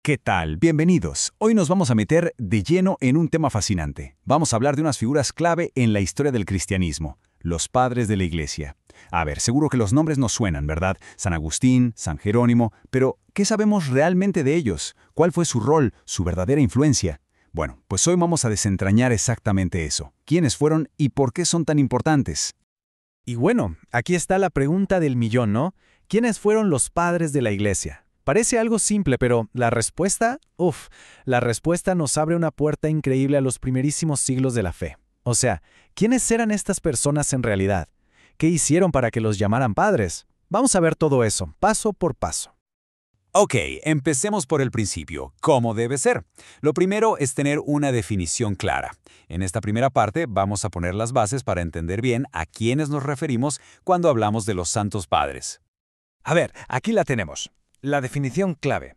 ¿Qué tal? Bienvenidos. Hoy nos vamos a meter de lleno en un tema fascinante. Vamos a hablar de unas figuras clave en la historia del cristianismo, los padres de la Iglesia. A ver, seguro que los nombres nos suenan, ¿verdad? San Agustín, San Jerónimo, pero ¿qué sabemos realmente de ellos? ¿Cuál fue su rol, su verdadera influencia? Bueno, pues hoy vamos a desentrañar exactamente eso. ¿Quiénes fueron y por qué son tan importantes? Y bueno, aquí está la pregunta del millón, ¿no? ¿Quiénes fueron los padres de la Iglesia? Parece algo simple, pero la respuesta, la respuesta nos abre una puerta increíble a los primerísimos siglos de la fe. O sea, ¿quiénes eran estas personas en realidad? ¿Qué hicieron para que los llamaran padres? Vamos a ver todo eso, paso por paso. Ok, empecemos por el principio. ¿Cómo debe ser? Lo primero es tener una definición clara. En esta primera parte vamos a poner las bases para entender bien a quiénes nos referimos cuando hablamos de los santos padres. A ver, aquí la tenemos. La definición clave.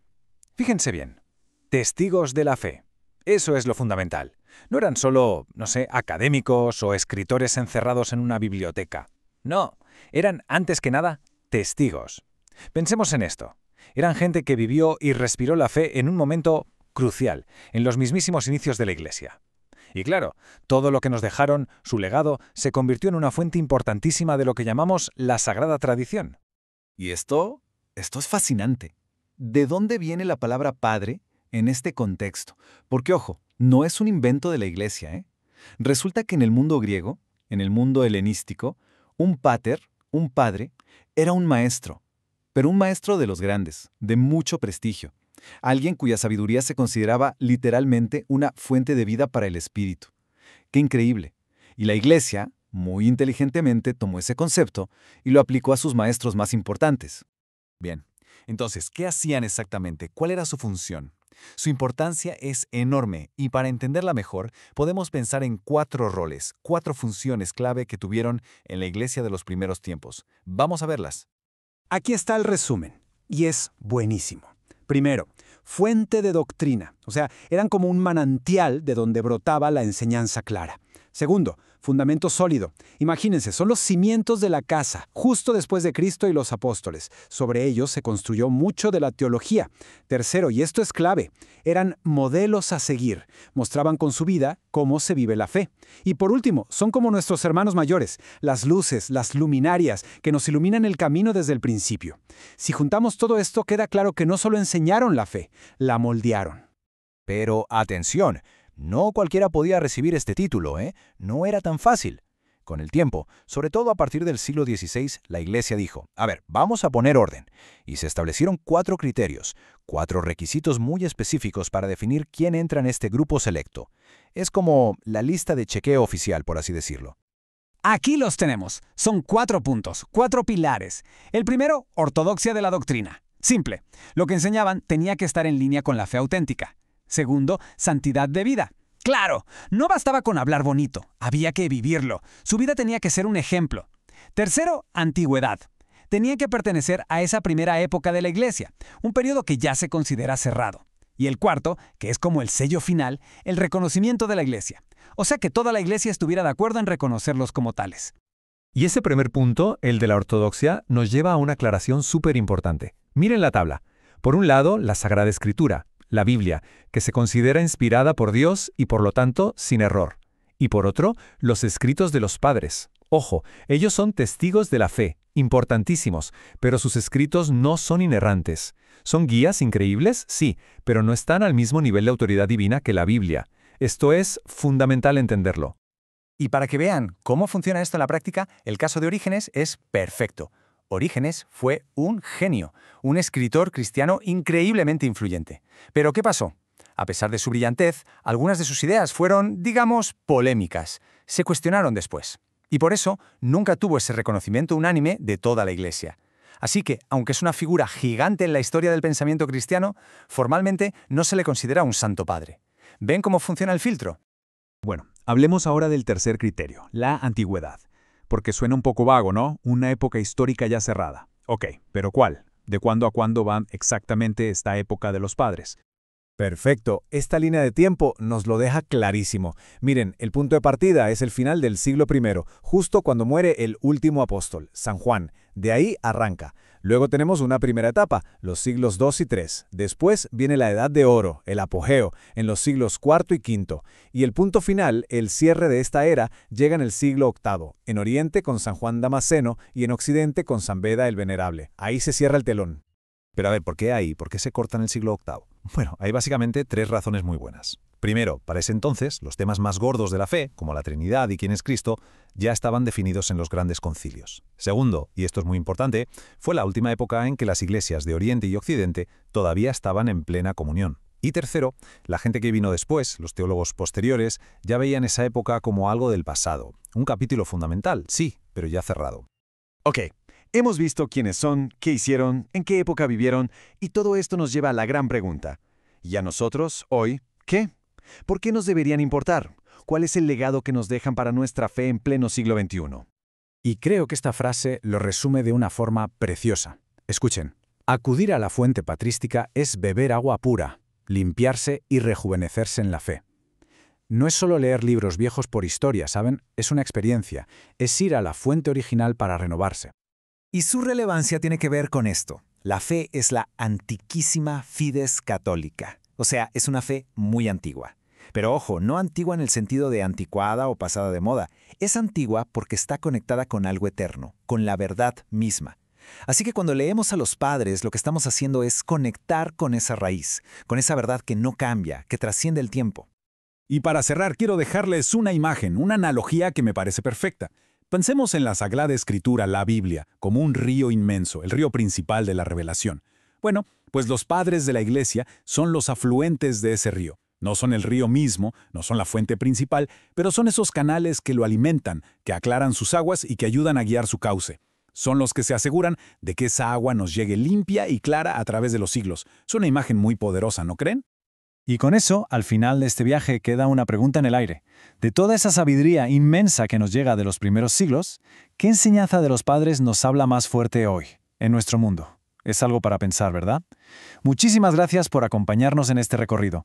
Fíjense bien. Testigos de la fe. Eso es lo fundamental. No eran solo, académicos o escritores encerrados en una biblioteca. No, eran antes que nada testigos. Pensemos en esto. Eran gente que vivió y respiró la fe en un momento crucial, en los mismísimos inicios de la Iglesia. Y claro, todo lo que nos dejaron, su legado, se convirtió en una fuente importantísima de lo que llamamos la Sagrada Tradición. Y esto es fascinante. ¿De dónde viene la palabra padre en este contexto? Porque, ojo, no es un invento de la Iglesia, ¿eh? Resulta que en el mundo griego, en el mundo helenístico, un pater, un padre, era un maestro, pero un maestro de los grandes, de mucho prestigio, alguien cuya sabiduría se consideraba literalmente una fuente de vida para el espíritu. ¡Qué increíble! Y la Iglesia, muy inteligentemente, tomó ese concepto y lo aplicó a sus maestros más importantes. Bien, entonces, ¿qué hacían exactamente? ¿Cuál era su función? Su importancia es enorme y para entenderla mejor podemos pensar en 4 roles, 4 funciones clave que tuvieron en la Iglesia de los primeros tiempos. Vamos a verlas. Aquí está el resumen, y es buenísimo. Primero, fuente de doctrina, o sea, eran como un manantial de donde brotaba la enseñanza clara. Segundo, fundamento sólido. Imagínense, son los cimientos de la casa, justo después de Cristo y los apóstoles. Sobre ellos se construyó mucho de la teología. Tercero, y esto es clave, eran modelos a seguir. Mostraban con su vida cómo se vive la fe. Y por último, son como nuestros hermanos mayores, las luces, las luminarias, que nos iluminan el camino desde el principio. Si juntamos todo esto, queda claro que no solo enseñaron la fe, la moldearon. Pero atención, no cualquiera podía recibir este título, ¿eh? No era tan fácil. Con el tiempo, sobre todo a partir del siglo XVI, la Iglesia dijo, vamos a poner orden. Y se establecieron 4 criterios, 4 requisitos muy específicos para definir quién entra en este grupo selecto. Es como la lista de chequeo oficial, por así decirlo. Aquí los tenemos. Son 4 puntos, 4 pilares. El primero, ortodoxia de la doctrina. Simple. Lo que enseñaban tenía que estar en línea con la fe auténtica. Segundo, santidad de vida. ¡Claro! No bastaba con hablar bonito, había que vivirlo. Su vida tenía que ser un ejemplo. Tercero, antigüedad. Tenía que pertenecer a esa primera época de la Iglesia, un periodo que ya se considera cerrado. Y el cuarto, que es como el sello final, el reconocimiento de la Iglesia. O sea que toda la Iglesia estuviera de acuerdo en reconocerlos como tales. Y ese primer punto, el de la ortodoxia, nos lleva a una aclaración súper importante. Miren la tabla. Por un lado, la Sagrada Escritura, la Biblia, que se considera inspirada por Dios y por lo tanto sin error. Y por otro, los escritos de los padres. Ojo, ellos son testigos de la fe, importantísimos, pero sus escritos no son inerrantes. ¿Son guías increíbles? Sí, pero no están al mismo nivel de autoridad divina que la Biblia. Esto es fundamental entenderlo. Y para que vean cómo funciona esto en la práctica, el caso de Orígenes es perfecto. Orígenes fue un genio, un escritor cristiano increíblemente influyente. ¿Pero qué pasó? A pesar de su brillantez, algunas de sus ideas fueron, digamos, polémicas. Se cuestionaron después. Y por eso nunca tuvo ese reconocimiento unánime de toda la Iglesia. Así que, aunque es una figura gigante en la historia del pensamiento cristiano, formalmente no se le considera un santo padre. ¿Ven cómo funciona el filtro? Bueno, hablemos ahora del tercer criterio, la antigüedad. Porque suena un poco vago, ¿no? Una época histórica ya cerrada. Ok, ¿pero cuál? ¿De cuándo a cuándo va exactamente esta época de los padres? Perfecto, esta línea de tiempo nos lo deja clarísimo. Miren, el punto de partida es el final del siglo I, justo cuando muere el último apóstol, San Juan. De ahí arranca. Luego tenemos una primera etapa, los siglos II y III. Después viene la Edad de Oro, el apogeo, en los siglos IV y V. Y el punto final, el cierre de esta era, llega en el siglo VIII, en Oriente con San Juan Damasceno y en Occidente con San Beda el Venerable. Ahí se cierra el telón. Pero a ver, ¿por qué ahí? ¿Por qué se corta en el siglo VIII? Bueno, hay básicamente 3 razones muy buenas. Primero, para ese entonces, los temas más gordos de la fe, como la Trinidad y quién es Cristo, ya estaban definidos en los grandes concilios. Segundo, y esto es muy importante, fue la última época en que las iglesias de Oriente y Occidente todavía estaban en plena comunión. Y tercero, la gente que vino después, los teólogos posteriores, ya veían esa época como algo del pasado. Un capítulo fundamental, sí, pero ya cerrado. Ok, hemos visto quiénes son, qué hicieron, en qué época vivieron, y todo esto nos lleva a la gran pregunta. ¿Y a nosotros, hoy, qué? ¿Por qué nos deberían importar? ¿Cuál es el legado que nos dejan para nuestra fe en pleno siglo XXI? Y creo que esta frase lo resume de una forma preciosa. Escuchen, acudir a la fuente patrística es beber agua pura, limpiarse y rejuvenecerse en la fe. No es solo leer libros viejos por historia, ¿saben? Es una experiencia, es ir a la fuente original para renovarse. Y su relevancia tiene que ver con esto. La fe es la antiquísima fides católica. O sea, es una fe muy antigua. Pero ojo, no antigua en el sentido de anticuada o pasada de moda. Es antigua porque está conectada con algo eterno, con la verdad misma. Así que cuando leemos a los padres, lo que estamos haciendo es conectar con esa raíz, con esa verdad que no cambia, que trasciende el tiempo. Y para cerrar, quiero dejarles una imagen, una analogía que me parece perfecta. Pensemos en la Sagrada Escritura, la Biblia, como un río inmenso, el río principal de la revelación. Bueno, pues los padres de la Iglesia son los afluentes de ese río. No son el río mismo, no son la fuente principal, pero son esos canales que lo alimentan, que aclaran sus aguas y que ayudan a guiar su cauce. Son los que se aseguran de que esa agua nos llegue limpia y clara a través de los siglos. Es una imagen muy poderosa, ¿no creen? Y con eso, al final de este viaje queda una pregunta en el aire. De toda esa sabiduría inmensa que nos llega de los primeros siglos, ¿qué enseñanza de los padres nos habla más fuerte hoy, en nuestro mundo? Es algo para pensar, ¿verdad? Muchísimas gracias por acompañarnos en este recorrido.